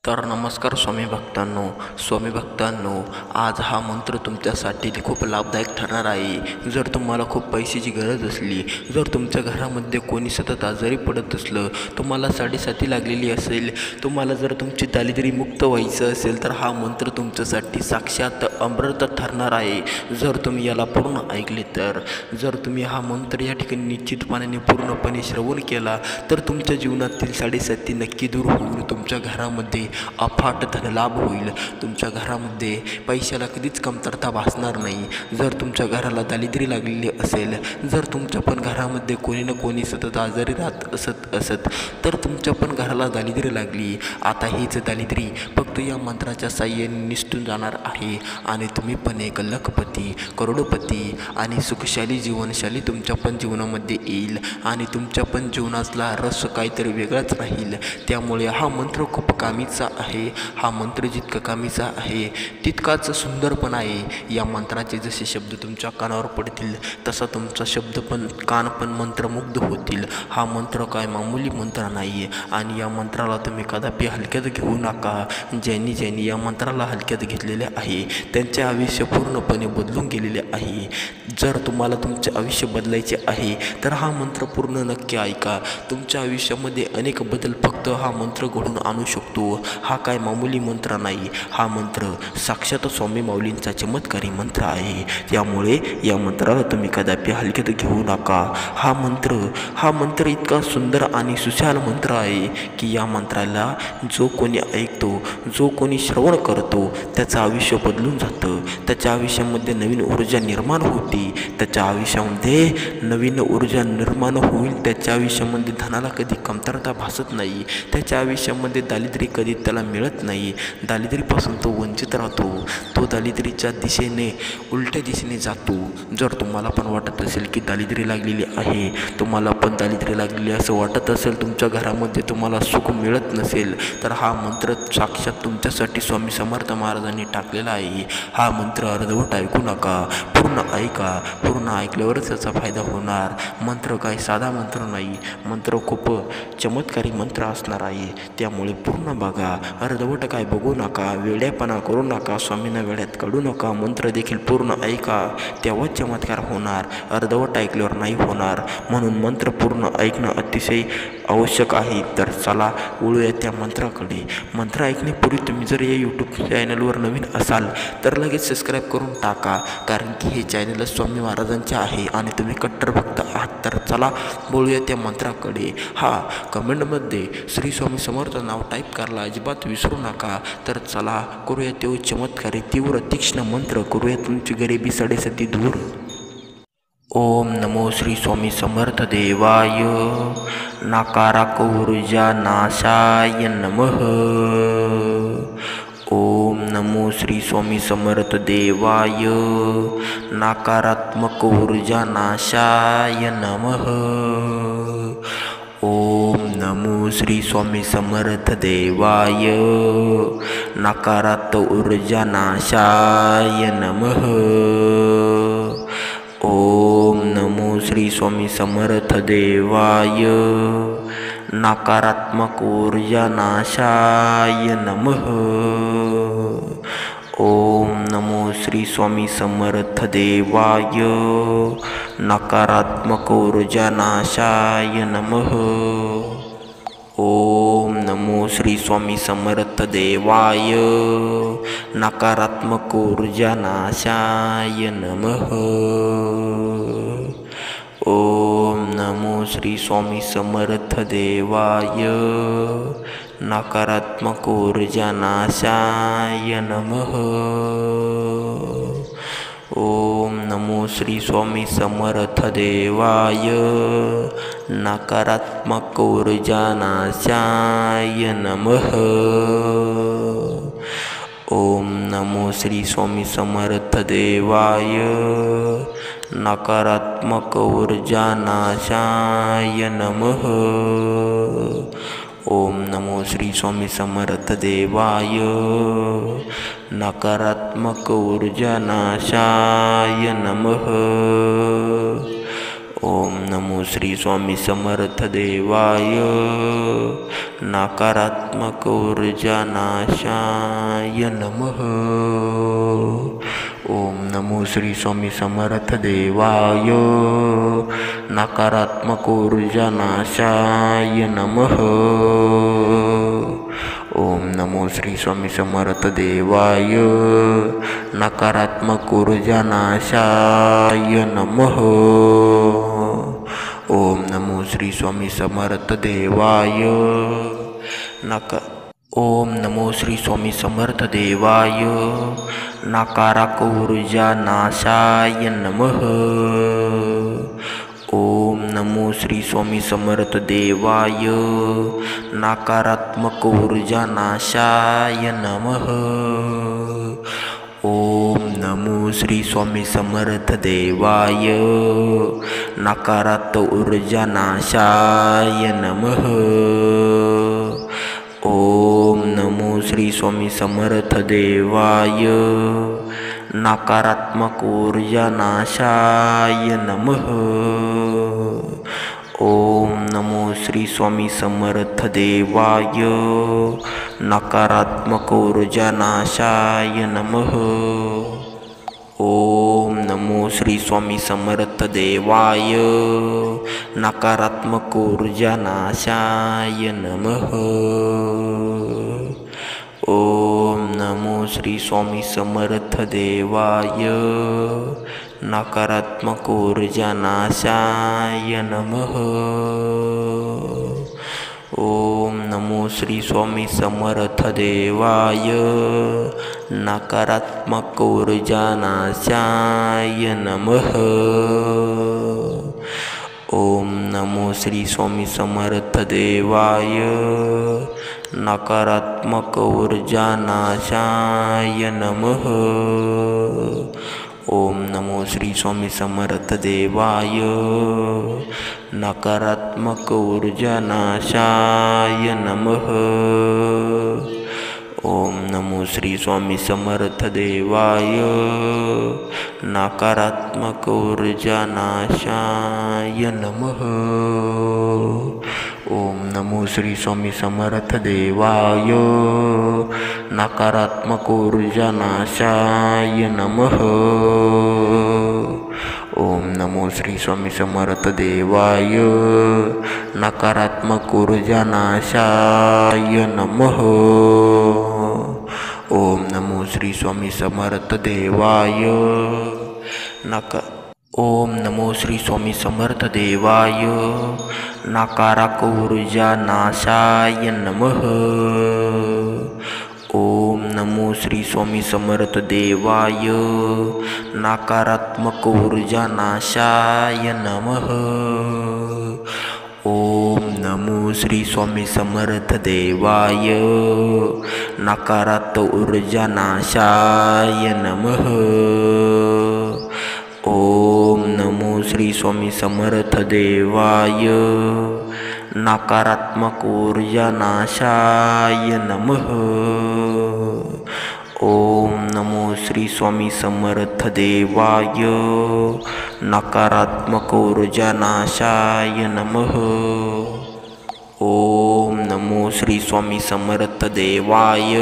तर नमस्कार स्वामी भक्तांनो, आज हा मंत्र तुमच्यासाठी खूप लाभदायक ठरणार आहे। जर तुम्हाला खूप पैशाची गरज असली, जर तुमच्या घरामध्ये कोणी सतत आजारी पडत असलं, तुम्हाला साडेसाती लागलेली असेल, तुम्हाला जर तुमची दारिद्र्य मुक्त व्हायचं असेल, तर हा मंत्र तुमच्यासाठी साक्षात अमृत ठरणार आहे। जर तुम्ही याला पूर्ण ऐकले तर, जर तुम्ही हा मंत्र या ठिकाणी निश्चितपणे पूर्णपणे श्रवण केला तर तुमच्या जीवनातील साडेसाती नक्की दूर होऊन तुमच्या घरामध्ये अफाट धनलाभ होईल। तुमच्या घरामध्ये पैशाला कधीच कमतरता भासणार नाही। जर तुमच्या घराला दारिद्र्य लागलेली असेल, जर तुमच्या पण घरामध्ये कोणी ना कोणी सतत आजारी राहत असत तर तुमच्या पण घराला दारिद्र्य लागली, आता हीच दारिद्र्य फक्त या मंत्राच्या साह्याने निसटून जाणार आहे आणि तुम्ही पण एक लखपती, करोडपती आणि सुखशाली जीवनशाली तुमच्या पण जीवनामध्ये येईल आणि तुमच्या पण जीवनातला रस काहीतरी वेगळाच राहील। त्यामुळे हा मंत्र खूप कामीचा आहे। हा मंत्र जितका कामीचा आहे तितकाच सुंदर पण आहे। या मंत्राचे जसे शब्द तुमच्या कानावर पडतील तसा तुमचा शब्द पण कान पण मंत्रमुग्ध होतील। हा मंत्र काय मामूली मंत्र नाही आणि या मंत्राला तुम्ही कदापि हलक्यात घेऊ नका। ज्यांनी या मंत्राला हलक्यात घेतलेले आहे त्यांचे आयुष्य पूर्णपणे बदलून गेलेले आहे। जर तुम्हाला तुमचे आयुष्य बदलायचे आहे तर हा मंत्र पूर्ण नक्की ऐका। तुमच्या आयुष्यामध्ये अनेक बदल फक्त हा मंत्र घडून आणू शकतो। हा काय मामूली मंत्र नाही, हा मंत्र साक्षात स्वामी माऊलींचा चमत्कारी मंत्र आहे। त्यामुळे या मंत्राला तुम्ही कदापि हलक्यात घेऊ नका। हा मंत्र इतका सुंदर आणि सुशाल मंत्र आहे की या मंत्राला जो कोणी ऐकतो, जो कोणी श्रवण करतो त्याचं आयुष्य बदलून जातं। त्याच्या आयुष्यामध्ये नवीन ऊर्जा निर्माण होती, त्याच्या आयुष्यामध्ये नवीन ऊर्जा निर्माण होईल। त्याच्या आयुष्यामध्ये धनाला कधी कमतरता भासत नाही, त्याच्या आयुष्यामध्ये दारिद्र्य कधी त्याला मिळत नाही। दारिद्र्यापासून तो वंचित राहतो, तो दारिद्र्याच्या दिशेने उलट्या दिशेने जातो। जर तुम्हाला पण वाटत असेल की दारिद्र्य लागलेली आहे, तुम्हाला पण दारिद्र्य लागलेली असं वाटत असेल, तुमच्या घरामध्ये तुम्हाला सुख मिळत नसेल, तर हा मंत्र साक्षात तुमच्यासाठी स्वामी समर्थ महाराजांनी टाकलेला आहे। हा मंत्र अर्धवट ऐकू नका, पूर्ण ऐका। पूर्ण ऐकल्यावरच याचा फायदा होणार। मंत्र काय साधा मंत्र नाही, मंत्र खूप चमत्कारी मंत्र असणार आहे। त्यामुळे पूर्ण बघा, अर्धवट काय बघू नका, वेड्यापणा करू नका, स्वामींना वेड्यात काढू नका। मंत्र देखील पूर्ण ऐका, तेव्हाच चमत्कार होणार, अर्धवट ऐकल्यावर नाही होणार। म्हणून मंत्र पूर्ण ऐकणं अतिशय आवश्यक आहे। तर चला वळूया त्या मंत्राकडे। मंत्र ऐकण्यापूर्वी तुम्ही जर या यूट्यूब चॅनलवर नवीन असाल तर लगेच सबस्क्राईब करून टाका, कारण की हे चॅनल स्वामी महाराजांचे आहे आणि तुम्ही कट्टर भक्त आहात। तर चला बोलूया त्या मंत्राकडे। कमेंटमध्ये श्री स्वामी समर्थ नाव टाईप करायला अजिबात विसरू नका। तर चला करूया तो चमत्कारी तीव्र तीक्ष्ण मंत्र, करूया तुमची गरिबी साडेसाती दूर। ओम नमो श्री स्वामी समर्थ देवाय, नकाराक ऊर्जा नाशाय नमः। ओम नमो श्री स्वामी समर्थ देवाय, नकारात्मक ऊर्जा नाशाय नमः। ओम नमो श्री स्वामी समर्थ देवाय, नकारात्मक ऊर्जा नाशाय नमः। ओम नमो श्री स्वामी समर्थ देवाय, नकारात्मक ऊर्जा नाशाय नमः। ओम नमो श्री स्वामी समर्थ देवाय, नकारात्मक ऊर्जा नाशाय नमः। ओम नमो श्री स्वामी समर्थ देवाय, नकारात्मक ऊर्जा नाशाय नमः। ओम नमो श्री स्वामी समर्थ देवाय, नकारात्मक ऊर्जा नाशाय नमः। ओम नमो श्री स्वामी समर्थ देवाय, नकारात्मक ऊर्जा नाशाय नमः। ओम नमो श्री स्वामी समर्थ देवाय, नकारात्मक ऊर्जा नाशाय नमः। ओम नमो श्री स्वामी समर्थ देवाय, नकारात्मक ऊर्जा नाशाय नमः। ओम नमो श्री स्वामी समर्थ देवाय. नकारात्मक ऊर्जा नाशाय नमः. ओम नमो श्री स्वामी समर्थ देवाय. नकारात्मक ऊर्जा नाशाय नमः. ओम नमो श्री स्वामी समर्थ देवाय. नकारात्मक ऊर्जा नाशाय नमः. ओम नमो श्री स्वामी समर्थ देवाय. ओम नमो श्री स्वामी समर्थ देवाय. नकारात्मक ऊर्जा नाशाय नमः. ओम नमो श्री स्वामी समर्थ देवाय. नकारात्मक ऊर्जा नाशाय नमः. ओम नमो श्री स्वामी समर्थ देवाय. नकारात्मक ऊर्जा नाशाय नमः. ओम नमो श्री स्वामी समर्थ देवाय. नकारात्मक ऊर्जा नाशाय नमः. ओम नमो श्री स्वामी समर्थ देवाय. नकारात्मक ऊर्जा नाशाय नमः. ओम नमो श्री स्वामी समर्थ देवाय. नकारात्मक ऊर्जा नाशाय नमः. ओम नमो श्री स्वामी समर्थ देवाय. नकारात्मक ऊर्जा नाशाय नमः. ओम नमो श्री स्वामी समर्थ देवाय. नकारात्मक ऊर्जा नाशाय नमः. ओम नमो श्री स्वामी समर्थ देवाय. नकारात्मक ऊर्जा नाशाय नमः. ओम नमो श्री स्वामी समर्थ देवाय. नकारात्मक ऊर्जा नाशाय नमः. ओम नमो श्री स्वामी समर्थ देवाय. नकारात्मक ऊर्जा नाशाय नमः. ओम नमो श्री स्वामी समर्थ देवाय. नकारात्मक ऊर्जा नाशाय नमः. ओम नमो श्री स्वामी समर्थ देवाय. नकारात्मक ऊर्जा नाशाय नमः. ओम नमो श्री स्वामी समर्थ देवाय. ओम नमो श्री स्वामी समर्थ देवाय. नकारात्मक ऊर्जा नाशाय नमः. ओम नमो श्री स्वामी समर्थ देवाय. नकारात्मक ऊर्जा नाशाय नमः. ओम नमो श्री स्वामी समर्थ देवाय. नकारात्मक ऊर्जा नाशाय नमः. ओम नमो श्री स्वामी समर्थ देवाय. नकारात्मक ऊर्जा नाशाय नमः. ओम नमो श्री स्वामी समर्थ देवाय. नकारात्मक ऊर्जा नाशाय नमः. ओम नमो श्री स्वामी समर्थ देवाय.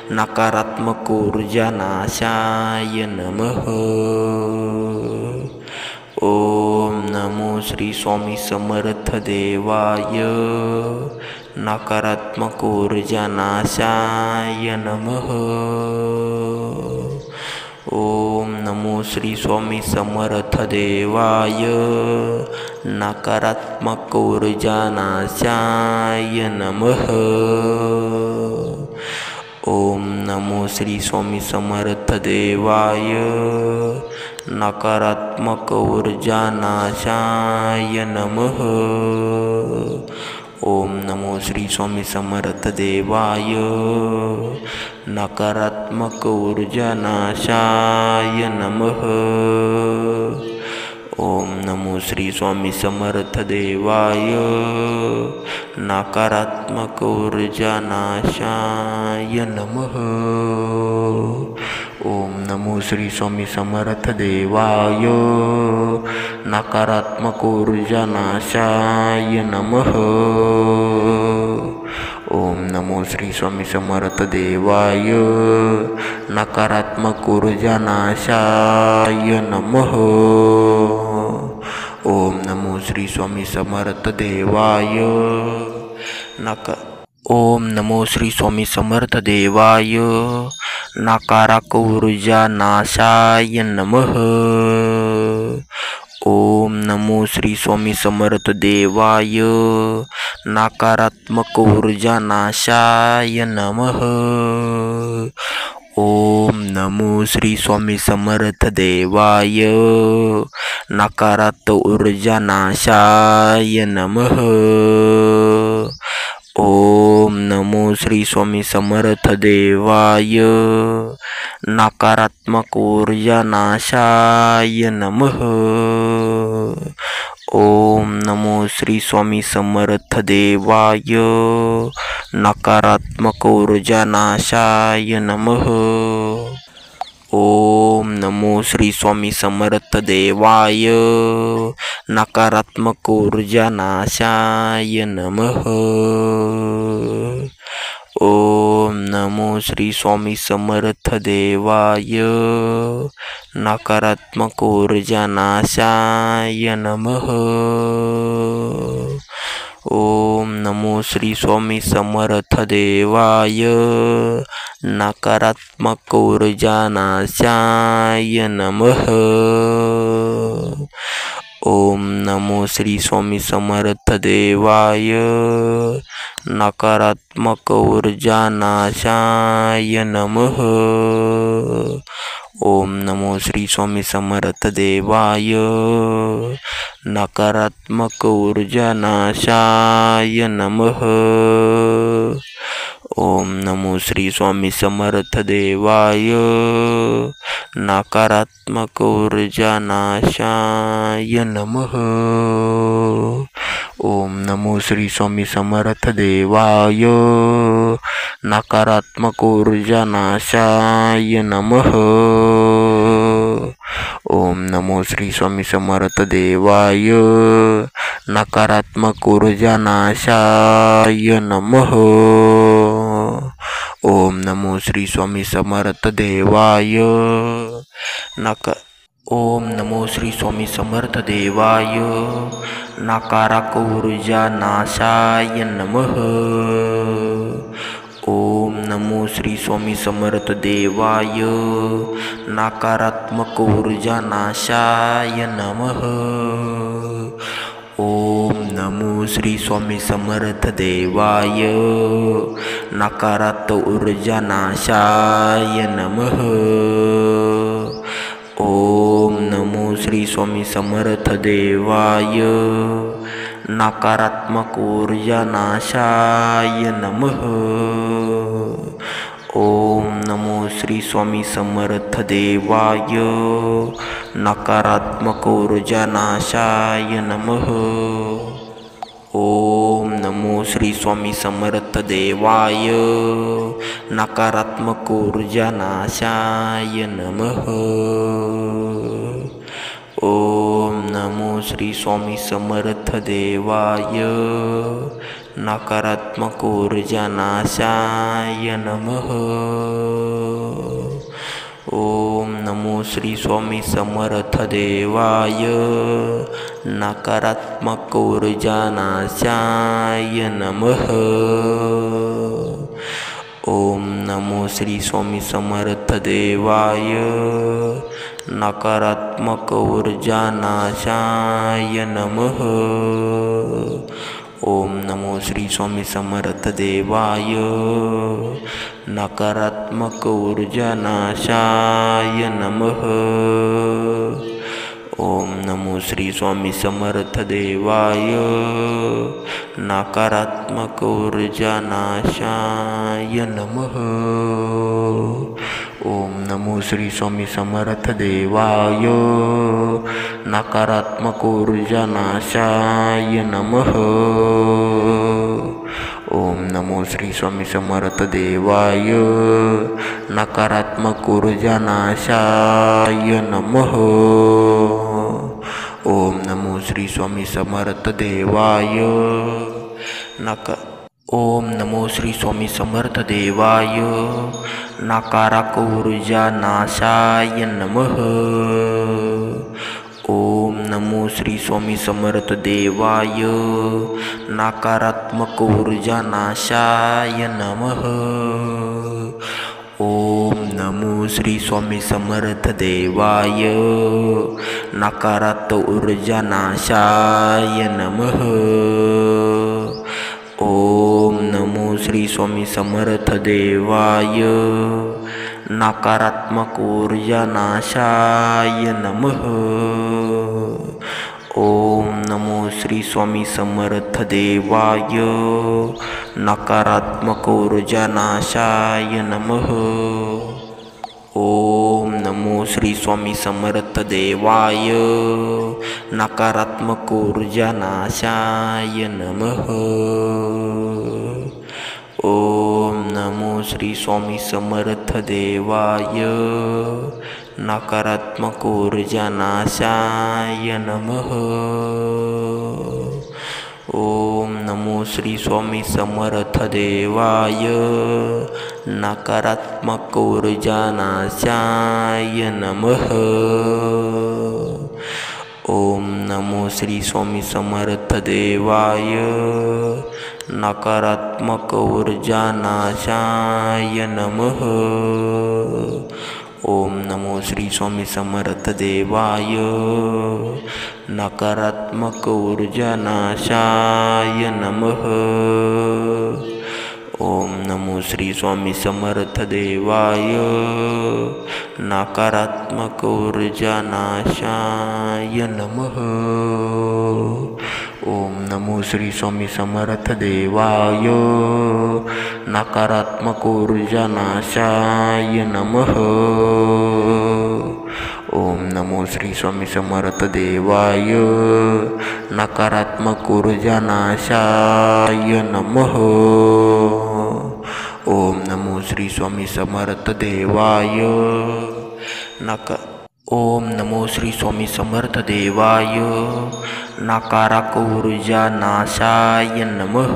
नकारात्मक ऊर्जा नाशाय नमः. ओम नमो श्री स्वामी समर्थ देवाय. नकारात्मक ऊर्जा नाशाय नमः. ओम नमो श्री स्वामी समर्थ देवाय. नकारात्मक ऊर्जा नाशाय नमः. ओम नमो श्री स्वामी समर्थ देवाय. नकारात्मक ऊर्जा नाशाय नमः. ओम नमो श्री स्वामी समर्थ देवाय. नकारात्मक ऊर्जा नाशाय नमः. ओम नमो श्री स्वामी समर्थ देवाय. नकारात्मक ऊर्जा नाशाय नमः. ओम नमो श्री स्वामी समर्थ देवाय. नकारात्मक ऊर्जा नाशाय नमः. ओम नमो श्री स्वामी समर्थ देवाय. नकारात्मक ऊर्जा नाशाय नमः. ओम नमो श्री स्वामी समर्थ देवाय. ओम नमो श्री स्वामी समर्थ देवाय. नकारात्मक ऊर्जा नाशाय नमः. ओम नमो श्री स्वामी समर्थ देवाय. नकारात्मक ऊर्जा नाशाय नमः. ओम नमो श्री स्वामी समर्थ देवाय. नकारात्मक ऊर्जा नाशाय नमः. ओम नमो श्री स्वामी समर्थ देवाय. नकारात्मक ऊर्जा नाशाय नमः. ओम नमो श्री स्वामी समर्थ देवाय. नकारात्मक ऊर्जा नाशाय नमः. ओम नमो श्री स्वामी समर्थ देवाय. नकारात्मक ऊर्जा नाशाय नमः. ओम नमो श्री स्वामी समर्थ देवाय. नकारात्मक ऊर्जा नाशाय नमः. ओम नमो श्री स्वामी समर्थ देवाय. नकारात्मक ऊर्जा नाशाय नमः. ओम नमो श्री स्वामी समर्थ देवाय. नकारात्मक ऊर्जा नाशाय नमः. ओम नमो श्री स्वामी समर्थ देवाय. नकारात्मक ऊर्जा नाशाय नमः. ओम नमो श्री स्वामी समर्थ देवाय. नकारात्मक ऊर्जा नाशाय नमः. ओम नमो श्री स्वामी समर्थ देवाय. नकारात्मक ऊर्जा नाशाय नमः. ओम नमो श्री स्वामी समर्थ देवाय. नकारात्मक ऊर्जा नाशाय नमः. ओम नमो श्री स्वामी समर्थ देवाय. ओम नमो श्री स्वामी समर्थ देवाय. नकारात्मक ऊर्जा नाशाय नमः. ओम नमो श्री स्वामी समर्थ देवाय. नकारात्मक ऊर्जा नाशाय नमः. ओम नमो श्री स्वामी समर्थ देवाय. नकारात्मक ऊर्जा नाशाय नमः. ओम नमो श्री स्वामी समर्थ देवाय. नकारात्मक ऊर्जा नाशाय नमः. ओम नमो श्री स्वामी समर्थ देवाय. नकारात्मक ऊर्जा नाशाय नमः. ओम नमो श्री स्वामी समर्थ देवाय. नकारात्मक ऊर्जा नाशाय नमः. ओम नमो श्री स्वामी समर्थ देवाय. नकारात्मक ऊर्जा नाशाय नमः. ओम नमो श्री स्वामी समर्थ देवाय. नकारात्मक ऊर्जा नाशाय नमः. ओम नमो श्री स्वामी समर्थ देवाय. नकारात्मक ऊर्जा नाशाय नमः. ओम नमो श्री स्वामी समर्थ देवाय. नकारात्मक ऊर्जा नाशाय नमः. ओम नमो श्री स्वामी समर्थ देवाय. नकारात्मक ऊर्जा नाशाय नमः. ओम नमो श्री स्वामी समर्थ देवाय. नकारात्मक ऊर्जा नाशाय नमः. ओम नमो श्री स्वामी समर्थ देवाय. नकारात्मक ऊर्जा नाशाय नमः. ओम नमो श्री स्वामी समर्थ देवाय. ओम नमो श्री स्वामी समर्थ देवाय. नकारात्मक ऊर्जा नाशाय नमः. ओम नमो श्री स्वामी समर्थ देवाय. नकारात्मक ऊर्जा नाशाय नमः. ओम नमो श्री स्वामी समर्थ देवाय. नकारात्मक ऊर्जा नाशाय नमः. ओम नमो श्री स्वामी समर्थ देवाय. नकारात्मक ऊर्जा नाशाय नमः. ओम नमो श्री स्वामी समर्थ देवाय. नकारात्मक ऊर्जा नाशाय नमः. ओम नमो श्री स्वामी समर्थ देवाय. नकारात्मक ऊर्जा नाशाय नमः. ओम नमो श्री स्वामी समर्थ देवाय. नकारात्मक ऊर्जा नाशाय नमः. ओम नमो श्री स्वामी समर्थ देवाय. नकारात्मक ऊर्जा नाशाय नमः. ओम नमो श्री स्वामी समर्थ देवाय. नकारात्मक ऊर्जा नाशाय नमः. ओम नमो श्री स्वामी समर्थ देवाय. नकारात्मक ऊर्जा नाशाय नमः. ओम नमो श्री स्वामी समर्थ देवाय. नकारात्मक ऊर्जा नाशाय नमः. ओम नमो श्री स्वामी समर्थ देवाय. नकारात्मक ऊर्जा नाशाय नमः. ओम नमो श्री स्वामी समर्थ देवाय. नकारात्मक ऊर्जा नाशाय नमः. ओम नमो श्री स्वामी समर्थ देवाय. ओम नमो श्री स्वामी समर्थ देवाय. नकारात्मक ऊर्जा नाशाय नमः.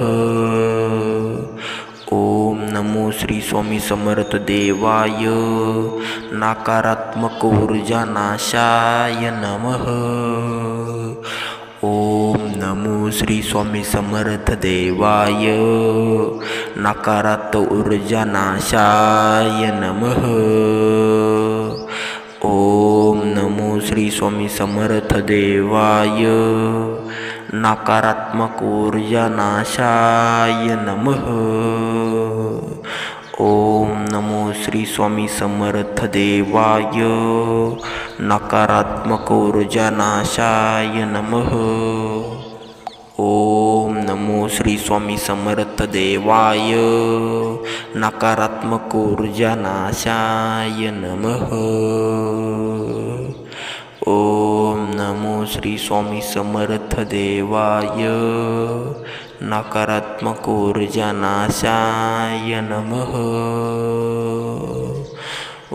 ओम नमो श्री स्वामी समर्थ देवाय. नकारात्मक ऊर्जा नाशाय नमः. ओम नमो श्री स्वामी समर्थ देवाय. नकारात्मक ऊर्जा नाशाय नमः. ओम नमो श्री स्वामी समर्थ देवाय. नकारात्मक ऊर्जा नाशाय नमः. ओम नमो श्री स्वामी समर्थ देवाय. नकारात्मक ऊर्जा नाशाय नमः. ओम नमो श्री स्वामी समर्थ देवाय. नकारात्मक ऊर्जा नाशाय नमः. ओम नमो श्री स्वामी समर्थ देवाय. नकारात्मक ऊर्जा नाशाय नमः.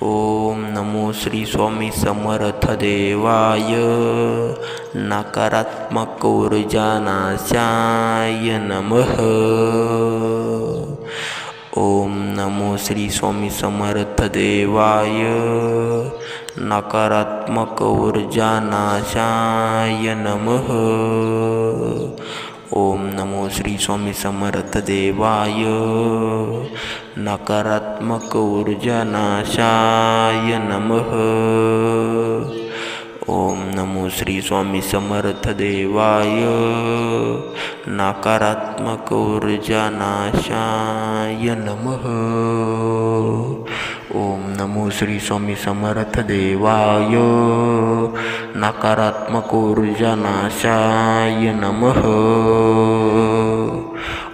ओम नमो श्री स्वामी समर्थ देवाय. नकारात्मक ऊर्जा नाशाय नमः. ओम नमो श्री स्वामी समर्थ देवाय. नकारात्मक ऊर्जा नाशाय नमः. ओम नमो श्री स्वामी समर्थ देवाय. नकारात्मक ऊर्जा नाशाय नमः. ओम नमो श्री स्वामी समर्थ देवाय. नकारात्मक ऊर्जा नाशाय नमः. ओम नमो श्री स्वामी समर्थ देवाय. नकारात्मक ऊर्जा नाशाय नमः.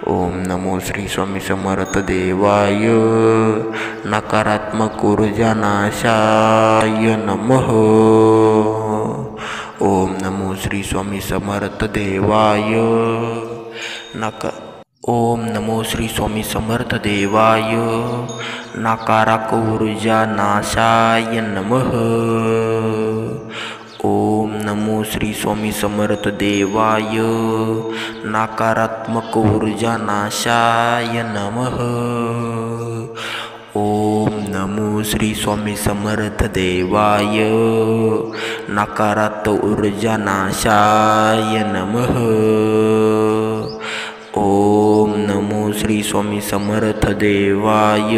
ओम नमो श्री स्वामी समर्थ देवाय. नकारात्मक ऊर्जा नाशाय नमः. ओम नमो श्री स्वामी समर्थ देवाय. ओम नमो श्री स्वामी समर्थ देवाय. नकाराक ऊर्जा नाशाय नमः. ओम नमो श्री स्वामी समर्थ देवाय. नकारात्मक ऊर्जा नाशाय नमः. ओम नमो श्री स्वामी समर्थ देवाय. नकारात्मक ऊर्जा नाशाय नमः. ओम नमो श्री स्वामी समर्थ देवाय.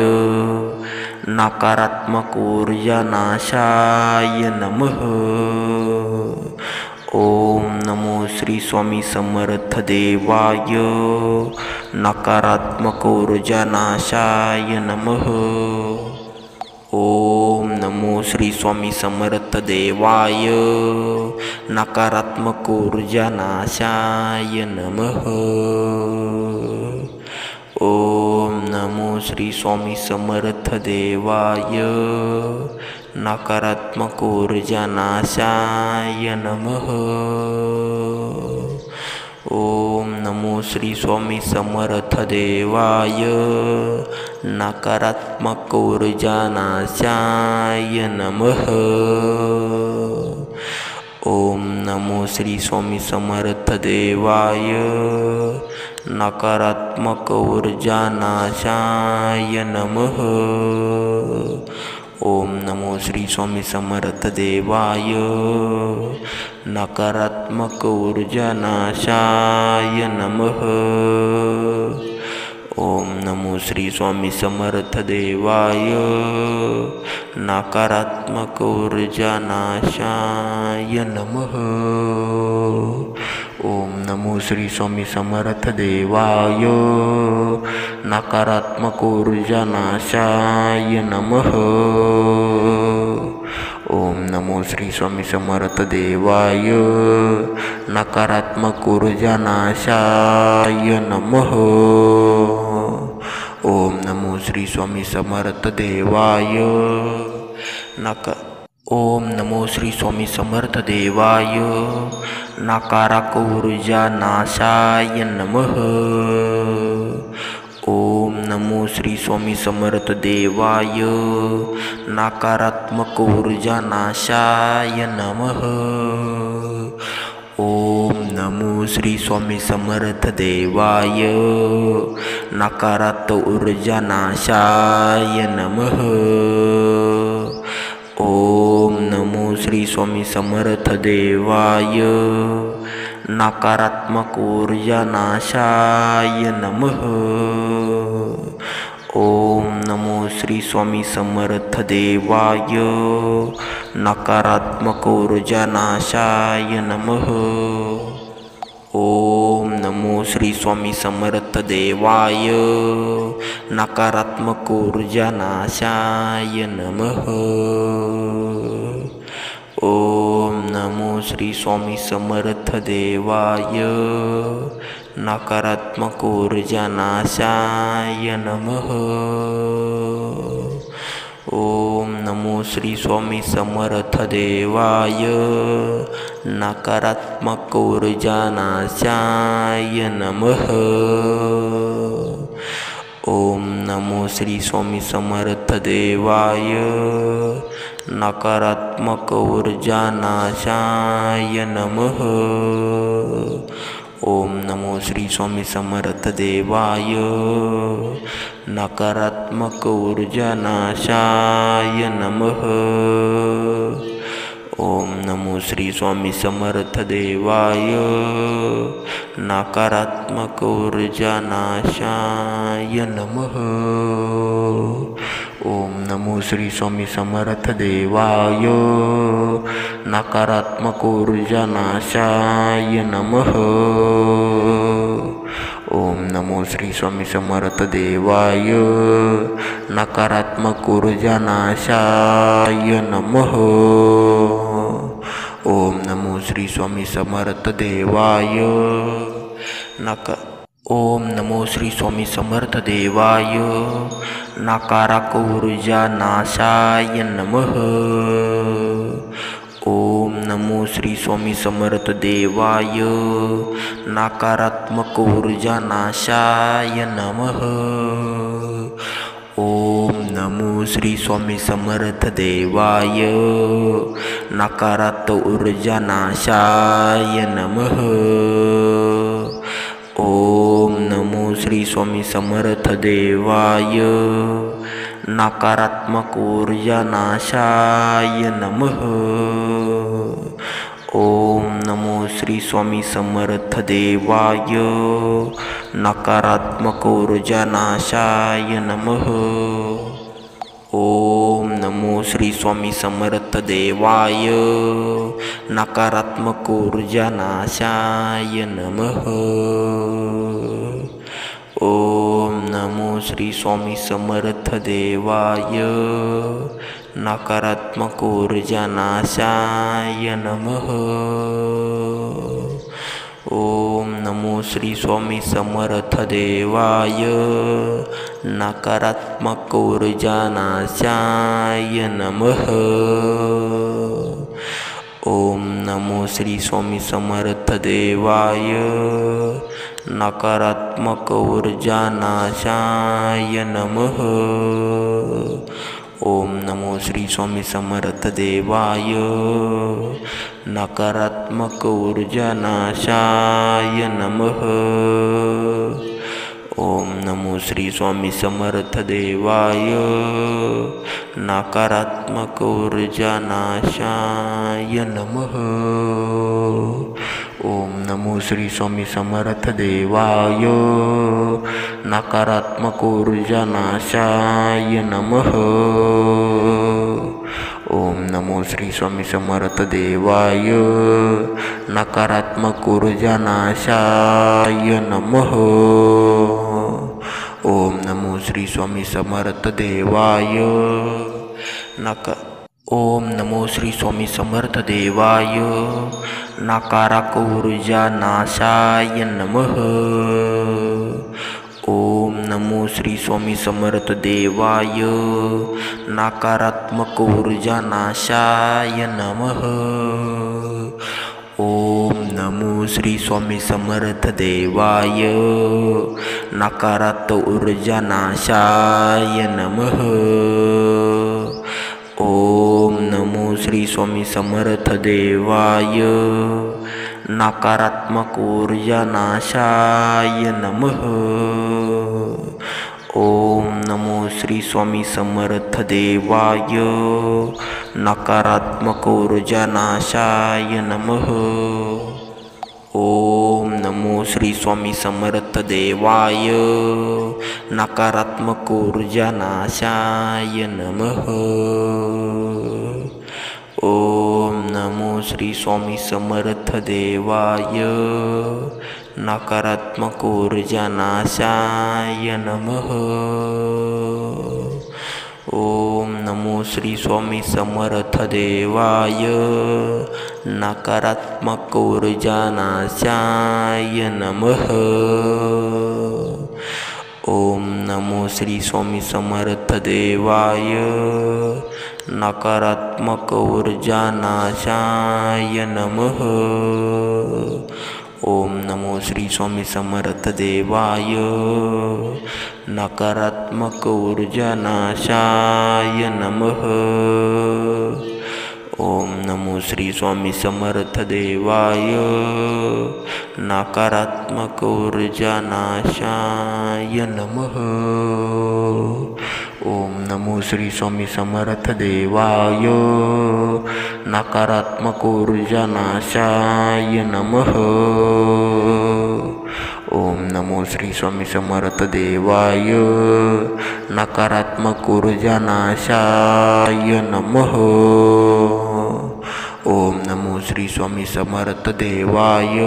नकारात्मक ऊर्जा नाशाय नमः. ओम नमो श्री स्वामी समर्थ देवाय. नकारात्मक ऊर्जा नाशाय नमः. ओम नमो श्री स्वामी समर्थ देवाय. नकारात्मक ऊर्जा नाशाय नमः. ओम नमो श्री स्वामी समर्थ देवाय. नकारात्मक ऊर्जा नाशाय नमः. ओम नमो श्री स्वामी समर्थ देवाय. नकारात्मक ऊर्जा नाशाय नमः. ओम नमो श्री स्वामी समर्थ देवाय. नकारात्मक ऊर्जा नाशाय नमः. ओम नमो श्री स्वामी समर्थ देवाय. नकारात्मक ऊर्जा नाशाय नमः. ओम नमो श्री स्वामी समर्थ देवाय. नकारात्मक ऊर्जा नाशाय नमः. ओम नमो श्री स्वामी समर्थ देवाय. नकारात्मक ऊर्जा नाशाय नमः. ओम नमो श्री स्वामी समर्थ देवाय. नकारात्मक ऊर्जा नाशाय नमः. ओम नमो श्री स्वामी समर्थ देवाय. ओम नमो श्री स्वामी समर्थ देवाय. नकारात्मक ऊर्जा नाशाय नमः. ओम नमो श्री स्वामी समर्थ देवाय. नकारात्मक ऊर्जा नाशाय नमः. ओम नमो श्री स्वामी समर्थ देवाय. नकारात्मक ऊर्जा नाशाय नमः. ओम नमो श्री स्वामी समर्थ देवाय. नकारात्मक ऊर्जा नाशाय नमः. ओम नमो श्री स्वामी समर्थ देवाय. नकारात्मक ऊर्जा नाशाय नमः. ओम नमो श्री स्वामी समर्थ देवाय. नकारात्मक ऊर्जा नाशाय नमः. ओम नमो श्री स्वामी समर्थ देवाय. नकारात्मक ऊर्जा नाशाय नमः. ओम नमो श्री स्वामी समर्थ देवाय. नकारात्मक ऊर्जा नाशाय नमः. ओम नमो श्री स्वामी समर्थ देवाय. नकारात्मक ऊर्जा नाशाय नमः. ओम नमो श्री स्वामी समर्थ देवाय. नकारात्मक ऊर्जा नाशाय नमः. ओम नमो श्री स्वामी समर्थ देवाय. नकारात्मक ऊर्जा नाशाय नमः. ओम नमो श्री स्वामी समर्थ देवाय. नकारात्मक ऊर्जा नाशाय नमः. ओम नमो श्री स्वामी समर्थ देवाय. नकारात्मक ऊर्जा नाशाय नमः. ओम नमो श्री स्वामी समर्थ देवाय. ओम नमो श्री स्वामी समर्थ देवाय. नकारात्मक ऊर्जा नाशाय नमः. ओम नमो श्री स्वामी समर्थ देवाय. नकारात्मक ऊर्जा नाशाय नमः. ओम नमो श्री स्वामी समर्थ देवाय. नकारात्मक ऊर्जा नाशाय नमः. ओम नमो श्री स्वामी समर्थ देवाय. नकारात्मक ऊर्जा नाशाय नमः. ओम नमो श्री स्वामी समर्थ देवाय. नकारात्मक ऊर्जा नाशाय नमः. ओम नमो श्री स्वामी समर्थ देवाय. नकारात्मक ऊर्जा नाशाय नमः. ओम नमो श्री स्वामी समर्थ देवाय. नकारात्मक ऊर्जा नाशाय नमः. ओम नमो श्री स्वामी समर्थ देवाय. नकारात्मक ऊर्जा नाशाय नमः. ओम नमो श्री स्वामी समर्थ देवाय. नकारात्मक ऊर्जा नाशाय नमः. ओम नमो श्री स्वामी समर्थ देवाय. नकारात्मक ऊर्जा नाशाय नमः. ओम नमो श्री स्वामी समर्थ देवाय. नकारात्मक ऊर्जा नाशाय नमः. ओम नमो श्री स्वामी समर्थ देवाय. नकारात्मक ऊर्जा नाशाय नमः. ओम नमो श्री स्वामी समर्थ देवाय. नकारात्मक ऊर्जा नाशाय नमः. ओम नमो श्री स्वामी समर्थ देवाय. ओम नमो श्री स्वामी समर्थ देवाय. नकारात्मक ऊर्जा नाशाय नमः. ओम नमो श्री स्वामी समर्थ देवाय. नकारात्मक ऊर्जा नाशाय नमः. ओम नमो श्री स्वामी समर्थ देवाय. नकारात्मक ऊर्जा नाशाय नमः. ओम नमो श्री स्वामी समर्थ देवाय. नकारात्मक ऊर्जा नाशाय नमः. ओम नमो श्री स्वामी समर्थ देवाय. नकारात्मक ऊर्जा नाशाय नमः. ओम नमो श्री स्वामी समर्थ देवाय. नकारात्मक ऊर्जा नाशाय नमः. ओम नमो श्री स्वामी समर्थ देवाय. नकारात्मक ऊर्जा नाशाय नमः. ओम नमो श्री स्वामी समर्थ देवाय. नकारात्मक ऊर्जा नाशाय नमः. ओम नमो श्री स्वामी समर्थ देवाय. नकारात्मक ऊर्जा नाशाय नमः. ओम नमो श्री स्वामी समर्थ देवाय. नकारात्मक ऊर्जा नाशाय नमः. ओम नमो श्री स्वामी समर्थ देवाय. नकारात्मक ऊर्जा नाशाय नमः. ओम नमो श्री स्वामी समर्थ देवाय. नकारात्मक ऊर्जा नाशाय नमः. ओम नमो श्री स्वामी समर्थ देवाय. नकारात्मक ऊर्जा नाशाय नमः. ओम नमो श्री स्वामी समर्थ देवाय.